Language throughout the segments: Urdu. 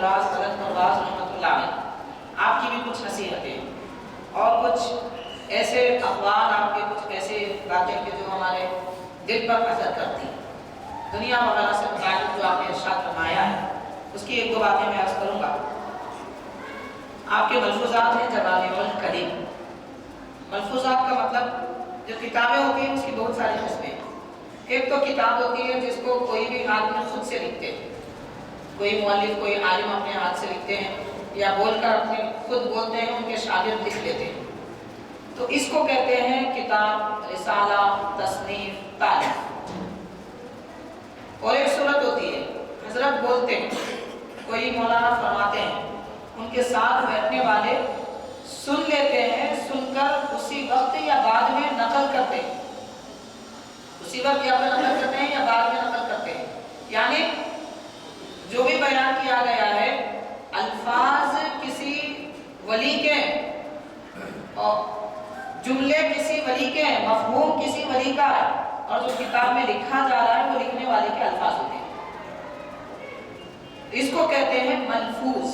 دراز حضرت نواز رحمۃ اللہ علیہ آپ کی بھی کچھ نصیحتیں اور کچھ ایسے اخبار، آپ کے کچھ ایسے باتیں کہ جو ہمارے دل پر اثر کرتی ہیں دنیا وغیرہ سے متعلق جو آپ نے ارشاد فرمایا ہے، اس کی ایک دو باتیں میں عرض کروں گا۔ آپ کے ملفوظات ہیں جوامع الکلم۔ ملفوظات کا مطلب جو کتابیں ہوتی ہیں اس کی بہت ساری قسمیں۔ ایک تو کتاب ہوتی ہے جس کو کوئی بھی آدمی خود سے لکھتے ہیں، کوئی مؤلف کوئی عالم اپنے ہاتھ سے لکھتے ہیں یا بول کر اپنے خود بولتے ہیں، ان کے شاگرد لکھ لیتے ہیں، تو اس کو کہتے ہیں کتاب، رسالہ، تصنیف، تالیف۔ اور ایک صورت ہوتی ہے حضرت بولتے ہیں، کوئی مولانا فرماتے ہیں، ان کے ساتھ بیٹھنے والے سن لیتے ہیں، سن کر اسی وقت یا بعد میں نقل کرتے ہیں، اسی وقت یا پھر نقل کرتے ہیں یا بعد میں نقل کرتے ہیں، یعنی جو بھی بیان کیا گیا ہے الفاظ کسی ولی کے اور جملے کسی ولی کے، مفہوم کسی ولی کا ہے، اور جو کتاب میں لکھا جا رہا ہے وہ لکھنے والے کے الفاظ ہوتے ہیں، اس کو کہتے ہیں ملفوظ۔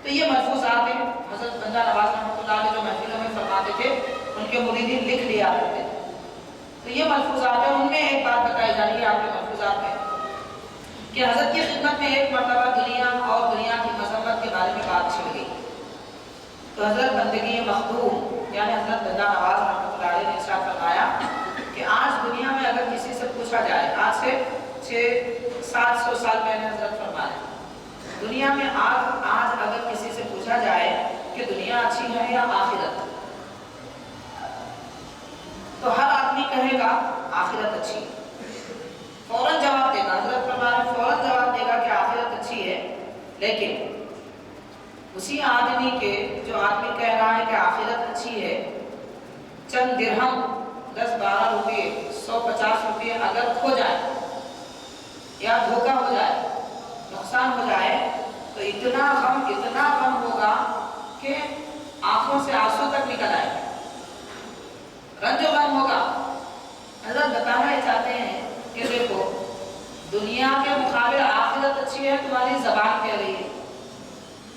تو یہ ملفوظات ہیں، حضرت بندہ نواز رحمۃ اللہ علیہ جو محفلوں میں فرماتے تھے ان کے مریدین لکھ لیا کرتے تھے، تو یہ ملفوظات ہیں۔ ان میں ایک بات بتائی جا رہی ہے آپ کے ملفوظات میں کہ حضرت کی خدمت میں ایک مرتبہ دنیا اور دنیا کی مذمت کے بارے میں بات چھڑ گئی، تو حضرت بندگی مخدوم یعنی حضرت بندہ نواز رحمۃ اللہ علیہ نے ارشاد فرمایا کہ آج دنیا میں اگر کسی سے پوچھا جائے، آج سے 600-700 سال پہلے حضرت فرمایا، دنیا میں آج اگر کسی سے پوچھا جائے کہ دنیا اچھی ہے یا آخرت، تو ہر آدمی کہے گا آخرت اچھی، فوراً جواب دے گا، حضرت فرمایا فوراً جواب دے گا کہ آخرت اچھی ہے، لیکن اسی آدمی کے جو آدمی کہہ رہا ہے کہ آخرت اچھی ہے، چند درہم 10-12 روپے 100-50 روپے اگر کھو جائے یا دھوکہ ہو جائے، نقصان ہو جائے، تو اتنا غم ہوگا کہ آنکھوں سے آنسو تک نکل آئے، رنج و غم ہوگا۔ حضرت بتانا یہ چاہتے ہیں کہ دیکھو دنیا کے مقابل آخرت اچھی ہے، تمہاری زبان کہہ رہی ہے،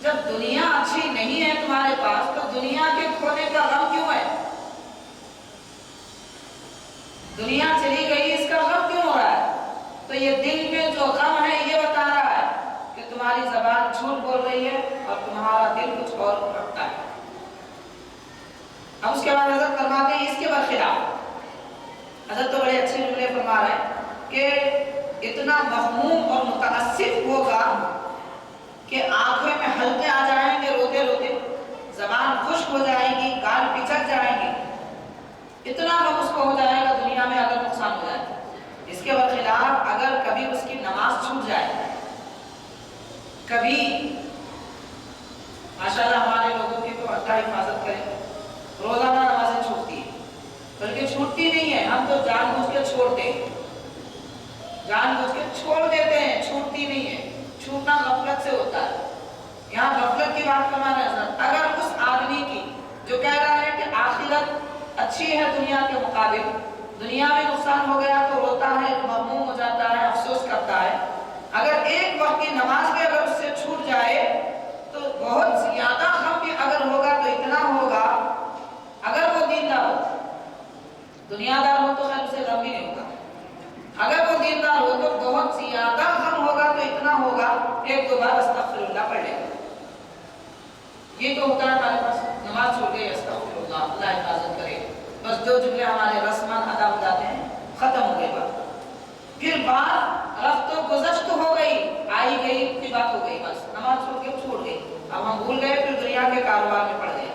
جب دنیا اچھی نہیں ہے تمہارے پاس تو دنیا کے کھونے کا غم کیوں ہے؟ دنیا چلی گئی اس کا غم کیوں ہو رہا ہے؟ تو یہ دل میں جو غم ہے یہ بتا رہا ہے کہ تمہاری زبان جھوٹ بول رہی ہے اور تمہارا دل کچھ اور رکھتا ہے۔ اب اس کے بعد حضرت فرماتے ہیں اس کے برخلاف، حضرت تو بڑے اچھے جملے فرما رہے ہیں کہ اتنا مغموم اور متاسف ہوگا کہ آنکھوں میں حلقے آ جائیں گے روتے روتے، زبان خشک ہو جائے گی، گال پچک جائیں گے، اتنا غم اس کو ہو جائے گا دنیا میں اگر نقصان ہو جائے۔ اس کے برخلاف اگر کبھی اس کی نماز چھوٹ جائے، کبھی ماشاءاللہ ہمارے لوگوں کی تو اللہ حفاظت کرے، روزانہ نمازیں چھوٹتی ہیں، بلکہ چھوٹتی نہیں ہے، ہم تو جان بوجھ کے چھوڑتے ہیں، جان بوجھ کے چھوڑ دیتے ہیں، چھوٹتی نہیں ہے، چھوٹنا غفلت سے ہوتا ہے۔ یہاں غفلت کی بات فرما رہے حضرت، اگر اس آدمی کی جو کہہ رہا ہے کہ آخرت اچھی ہے دنیا کے مقابل، دنیا میں نقصان ہو گیا تو روتا ہے، مغموم ہو جاتا ہے، افسوس کرتا ہے، اگر ایک وقت کی نماز بھی اگر اس سے چھوٹ جائے تو بہت زیادہ غم بھی اگر ہوگا تو اتنا ہوگا، اگر وہ دیندار ہو، دنیا دار ہو تو خیر اسے غم بھی نہیں ہوگا، اگر وہ دیندار ہو تو بہت زیادہ غم ہوگا، تو اتنا ہوگا ایک دو بار استغفر اللہ پڑھ لے گا۔ یہ تو ہوتا ہے ہمارے پاس، نماز چھوڑ گئی استغفر اللہ، اللہ حفاظت کرے، بس جو جملے ہمارے رسماً ادا ہو جاتے ہیں ختم ہو گئی بات، پھر بات رفت و گذشت ہو گئی، آئی گئی کی بات ہو گئی، بس نماز چھوڑ گئی، اب ہم بھول گئے، پھر دنیا کے کاروبار میں پڑ گئے،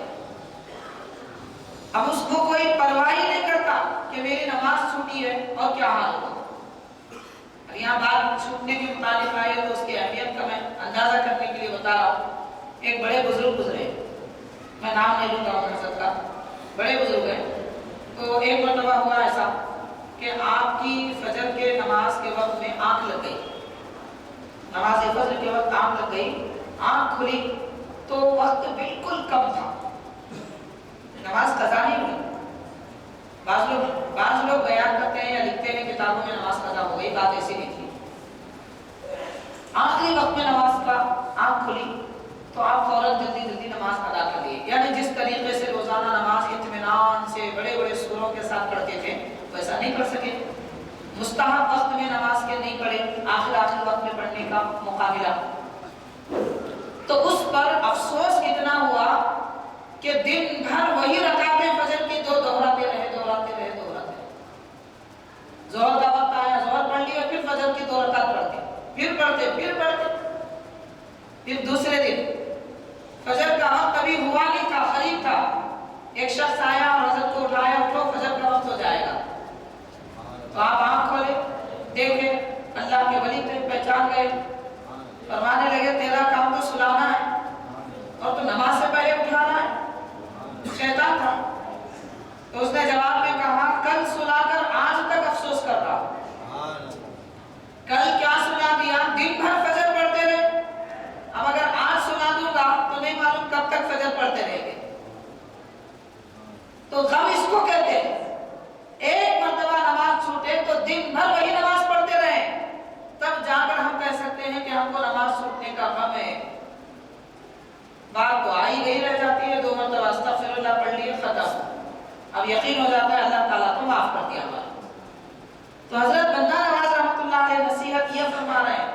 اب اس کو کوئی پرواہ ہی نہیں کرتا کہ میری نماز چھوٹی ہے اور کیا حال ہوگا۔ اب یہاں بات چھوٹنے کے متعلق آئی ہے تو اس کی اہمیت کا میں اندازہ کرنے کے لیے بتا رہا ہوں۔ ایک بڑے بزرگ گزرے، میں نام نہیں لوں گا حضرت کا، بڑے بزرگ ہیں، تو ایک مرتبہ ہوا ایسا کہ آپ کی فجر کے نماز کے وقت میں آنکھ لگ گئی، نماز فجر کے وقت آنکھ لگ گئی، آنکھ کھلی تو وقت بالکل کم تھا، نماز قضا نہیں ہوئی۔ بعض لوگ بیان کرتے ہیں یا لکھتے ہیں کتابوں میں نماز قضا ہو گئی، بات ایسی نہیں تھی، آخری وقت میں نماز کا کھلی تو آپ فوراً جلدی جلدی نماز ادا کر لیے. یعنی جس طریقے سے روزانہ نماز اطمینان سے بڑے بڑے سوروں کے ساتھ پڑھتے تھے ویسا نہیں پڑھ سکے. مستحب وقت میں نماز کے نہیں پڑھے, آخر وقت میں پڑھنے کا مقابلہ. تو اس پر افسوس اتنا ہوا کہ دن بھر وہی رکعتیں فجر کی دو دہراتے رہے. ظہر کا وقت آیا, ظہر پڑھ لیا, پھر فجر کی 2 رکعت پڑھتے, پھر پھر دوسرے دن فجر کا وقت ابھی ہوا نہیں تھا, قریب تھا, ایک شخص آیا اور حضرت کو اٹھایا, اٹھو فجر کا وقت ہو جائے گا. تو آپ آنکھ کھولے, دیکھے اللہ کے ولی تھے, پہچان گئے, فرمانے لگے تیرا کام تو سلانا ہے اور تو نماز سے پہلے اٹھانا ہے. شیطان تھا. تو اس نے جواب میں کہا کل سلا کر آج تک افسوس کر رہا ہوں. کل کیا سنا دیا, دن بھر فجر پڑھتے رہے, اب اگر آج سنا دوں گا تو نہیں معلوم کب تک فجر پڑھتے رہیں گے. تو غم اس کو کہتے ہیں. ایک مرتبہ نماز چھوٹے تو دن بھر وہی نماز پڑھتے رہے, تب جا کر ہم کہہ سکتے ہیں کہ ہم کو نماز چھوٹنے کا غم ہے. بات تو آئی گئی رہ جاتی ہے, 2 مرتبہ استغفر اللہ پڑھ لیے, ختم. اب یقین ہو جاتا ہے اللہ تعالیٰ کو معاف کر دیا ہمارا. تو حضرت بندہ نواز رحمۃ اللہ علیہ نصیحت یہ فرما رہے ہیں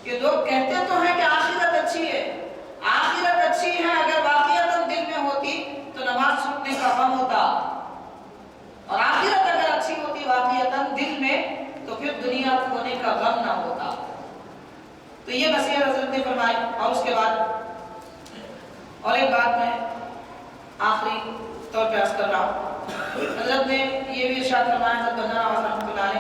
کہ لوگ کہتے تو ہیں کہ آخرت اچھی ہے, آخرت اچھی ہے, اگر واقعتاً دل میں ہوتی تو نماز چھوٹنے کا غم ہوتا, اور آخرت اگر اچھی ہوتی واقعتاً دل میں تو پھر دنیا کھونے کا غم نہ ہوتا. تو یہ نصیحت حضرت نے فرمائی. اور اس کے بعد اور ایک بات میں آخری طور پہ عرض کر رہا ہوں. حضرت نے یہ بھی ارشاد فرمایا, حضرت بندہ نواز رحمۃ اللہ علیہ نے